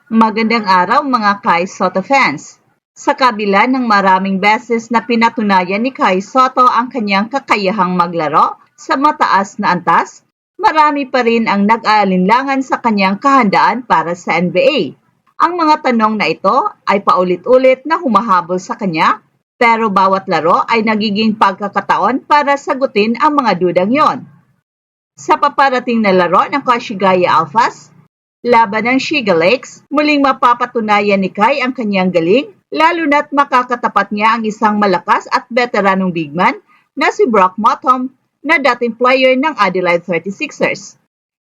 Magandang araw mga Kai Soto fans. Sa kabila ng maraming beses na pinatunayan ni Kai Soto ang kanyang kakayahang maglaro sa mataas na antas, marami pa rin ang nag-aalinlangan sa kanyang kahandaan para sa NBA. Ang mga tanong na ito ay paulit-ulit na humahabol sa kanya, pero bawat laro ay nagiging pagkakataon para sagutin ang mga dudang yon. Sa paparating na laro ng Koshigaya Alphas, laban ng Shiga Lakes, muling mapapatunayan ni Kai ang kanyang galing, lalo na't makakatapat niya ang isang malakas at veteranong bigman na si Brock Motum na dating player ng Adelaide 36ers.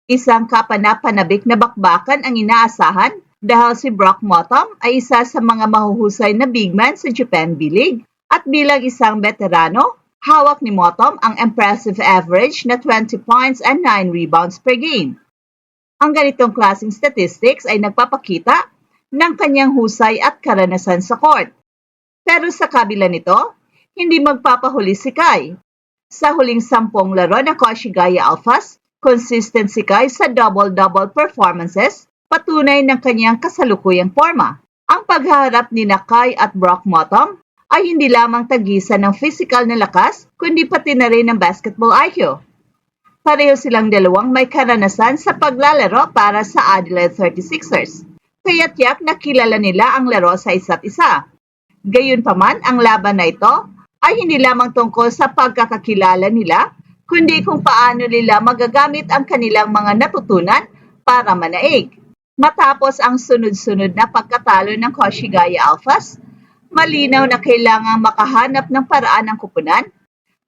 Isang kapanapanabik na bakbakan ang inaasahan dahil si Brock Motum ay isa sa mga mahuhusay na bigman sa Japan B-League at bilang isang veterano, hawak ni Motum ang impressive average na 20 points and 9 rebounds per game. Ang ganitong klaseng statistics ay nagpapakita ng kanyang husay at karanasan sa court. Pero sa kabila nito, hindi magpapahuli si Kai. Sa huling 10 laro ng Koshigaya Alphas, consistent si Kai sa double-double performances, patunay ng kanyang kasalukuyang forma. Ang paghaharap ni Kai at Brock Motum ay hindi lamang tagisan ng physical na lakas, kundi pati na rin ng basketball IQ. Pareho silang dalawang may karanasan sa paglalaro para sa Adelaide 36ers, kaya tiyak na kilala nila ang laro sa isa't isa. Gayunpaman, ang laban na ito ay hindi lamang tungkol sa pagkakakilala nila, kundi kung paano nila magagamit ang kanilang mga natutunan para manaig. Matapos ang sunod-sunod na pagkatalo ng Koshigaya Alphas, malinaw na kailangang makahanap ng paraan ng kupunan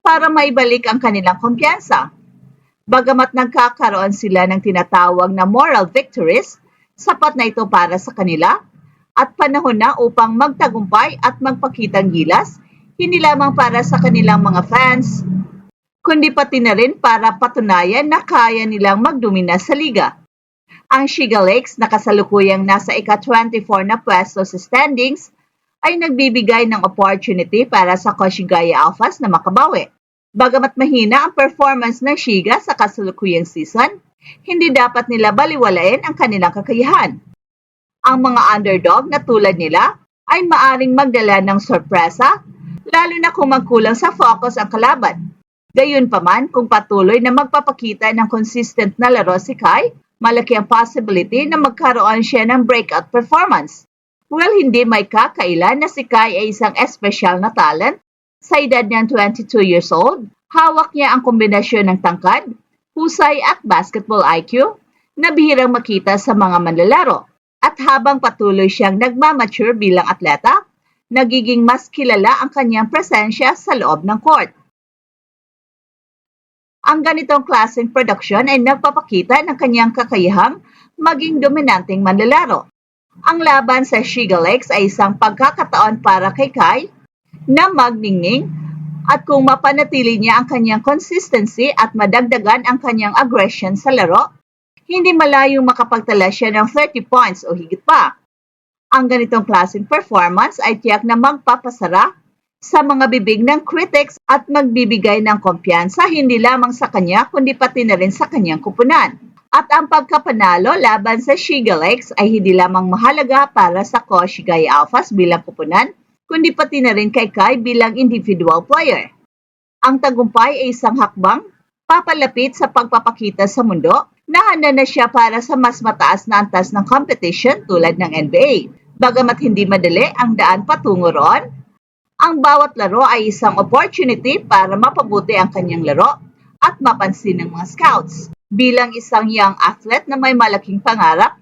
para maibalik ang kanilang kumpiyansa. Bagamat nagkakaroon sila ng tinatawag na moral victories, sapat na ito para sa kanila at panahon na upang magtagumpay at magpakitang gilas, hindi lamang para sa kanilang mga fans, kundi pati na rin para patunayan na kaya nilang magdomina sa liga. Ang Shiga Lakes na kasalukuyang nasa ika-24 na pwesto sa standings ay nagbibigay ng opportunity para sa Koshigaya Alphas na makabawi. Bagamat mahina ang performance ng Shiga sa kasalukuyang season, hindi dapat nila baliwalain ang kanilang kakayahan. Ang mga underdog na tulad nila ay maaring magdala ng sorpresa, lalo na kung magkulang sa focus ang kalaban. Gayunpaman, kung patuloy na magpapakita ng consistent na laro si Kai, malaki ang possibility na magkaroon siya ng breakout performance. Well, hindi may kakailan na si Kai ay isang espesyal na talent. Sa edad niyang 22 years old, hawak niya ang kombinasyon ng tangkad, husay at basketball IQ na bihirang makita sa mga manlalaro. At habang patuloy siyang nagmamature bilang atleta, nagiging mas kilala ang kanyang presensya sa loob ng court. Ang ganitong klaseng production ay nagpapakita ng kanyang kakayahang maging dominanteng manlalaro. Ang laban sa Shiga Lakes ay isang pagkakataon para kay Kai na magningning at kung mapanatili niya ang kanyang consistency at madagdagan ang kanyang aggression sa laro, hindi malayong makapagtala siya ng 30 points o higit pa. Ang ganitong klaseng performance ay tiyak na magpapasara sa mga bibig ng critics at magbibigay ng kumpiyansa hindi lamang sa kanya kundi pati na rin sa kanyang kupunan. At ang pagkapanalo laban sa Shiga Lakes ay hindi lamang mahalaga para sa Koshigaya Alphas bilang kupunan, kundi pati na rin kay Kai bilang individual player. Ang tagumpay ay isang hakbang papalapit sa pagpapakita sa mundo na handa na siya para sa mas mataas na antas ng competition tulad ng NBA. Bagamat hindi madali ang daan patungo roon, ang bawat laro ay isang opportunity para mapabuti ang kanyang laro at mapansin ng mga scouts. Bilang isang young athlete na may malaking pangarap,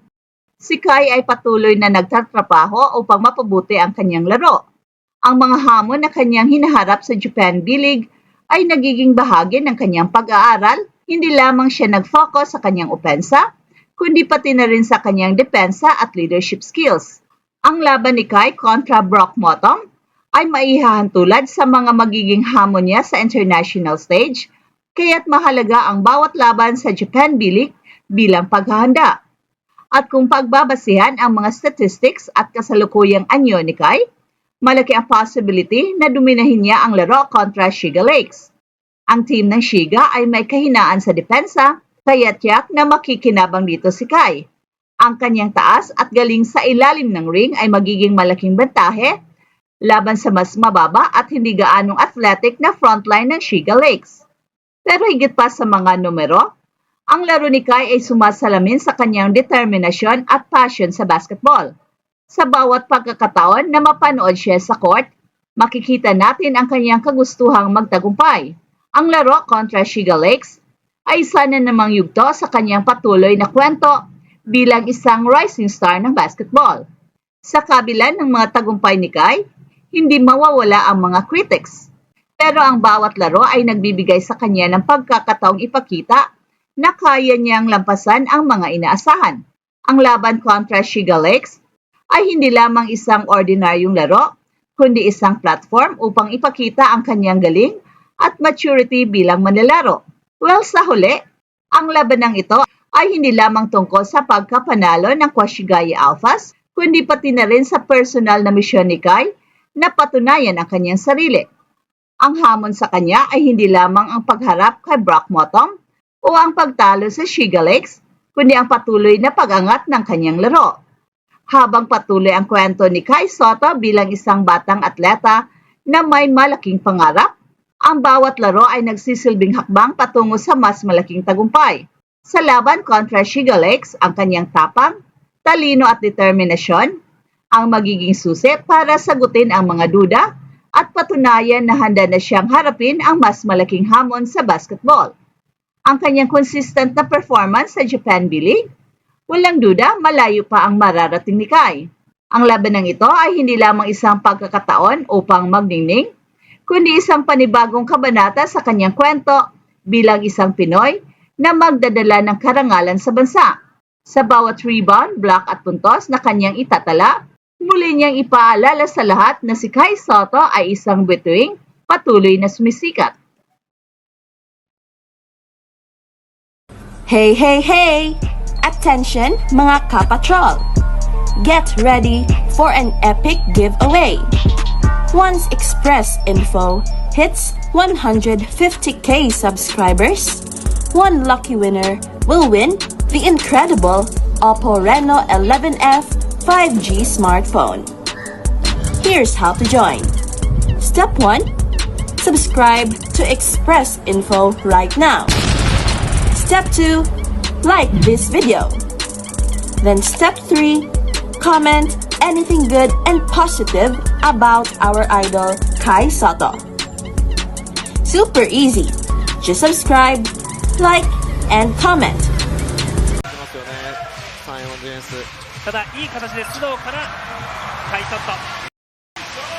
si Kai ay patuloy na nagtatrabaho upang mapabuti ang kanyang laro. Ang mga hamon na kanyang hinaharap sa Japan B-League ay nagiging bahagi ng kanyang pag-aaral. Hindi lamang siya nag-focus sa kanyang opensa, kundi pati na rin sa kanyang depensa at leadership skills. Ang laban ni Kai kontra Brock Motum ay maihahantulad sa mga magiging hamon niya sa international stage, kaya't mahalaga ang bawat laban sa Japan B-League bilang paghahanda. At kung pagbabasihan ang mga statistics at kasalukuyang anyo ni Kai, malaki ang possibility na dominahin niya ang laro kontra Shiga Lakes. Ang team ng Shiga ay may kahinaan sa depensa, kaya tiyak na makikinabang dito si Kai. Ang kanyang taas at galing sa ilalim ng ring ay magiging malaking bentahe laban sa mas mababa at hindi gaanong athletic na frontline ng Shiga Lakes. Pero higit pa sa mga numero, ang laro ni Kai ay sumasalamin sa kanyang determinasyon at passion sa basketball. Sa bawat pagkakataon na mapanood siya sa court, makikita natin ang kanyang kagustuhang magtagumpay. Ang laro kontra Shiga Lakes ay isa na namang yugto sa kanyang patuloy na kwento bilang isang rising star ng basketball. Sa kabila ng mga tagumpay ni Kai, hindi mawawala ang mga critics. Pero ang bawat laro ay nagbibigay sa kanya ng pagkakataong ipakita na kaya niyang lampasan ang mga inaasahan. Ang laban kontra Shiga Lakes ay hindi lamang isang ordinaryong laro, kundi isang platform upang ipakita ang kanyang galing at maturity bilang manlalaro. Well, sa huli, ang labanang ito ay hindi lamang tungkol sa pagkapanalo ng Kwashigaya Alphas, kundi pati na rin sa personal na misyon ni Kai na patunayan ang kanyang sarili. Ang hamon sa kanya ay hindi lamang ang pagharap kay Brock Motom o ang pagtalo sa Shiga Lakes, kundi ang patuloy na pag-angat ng kanyang laro. Habang patuloy ang kwento ni Kai Sotto bilang isang batang atleta na may malaking pangarap, ang bawat laro ay nagsisilbing hakbang patungo sa mas malaking tagumpay. Sa laban kontra Shiga Lakes, ang kanyang tapang, talino at determinasyon ang magiging susi para sagutin ang mga duda at patunayan na handa na siyang harapin ang mas malaking hamon sa basketball. Ang kanyang consistent na performance sa Japan B-League, walang duda malayo pa ang mararating ni Kai. Ang labanang ito ay hindi lamang isang pagkakataon upang magningning, kundi isang panibagong kabanata sa kanyang kwento bilang isang Pinoy na magdadala ng karangalan sa bansa. Sa bawat rebound, block at puntos na kanyang itatala, muli niyang ipaalala sa lahat na si Kai Sotto ay isang bituing patuloy na sumisikat. Hey, hey, hey! Attention mga kapatrol! Get ready for an epic giveaway! Once Express Info hits 150k subscribers, one lucky winner will win the incredible Oppo Reno 11F 5G smartphone. Here's how to join. Step 1. Subscribe to Express Info right now. Step 2. Like this video. Then step 3. Comment anything good and positive about our idol Kai Sotto. Super easy. Just subscribe, like, and comment. ただいい形で須藤からカイソット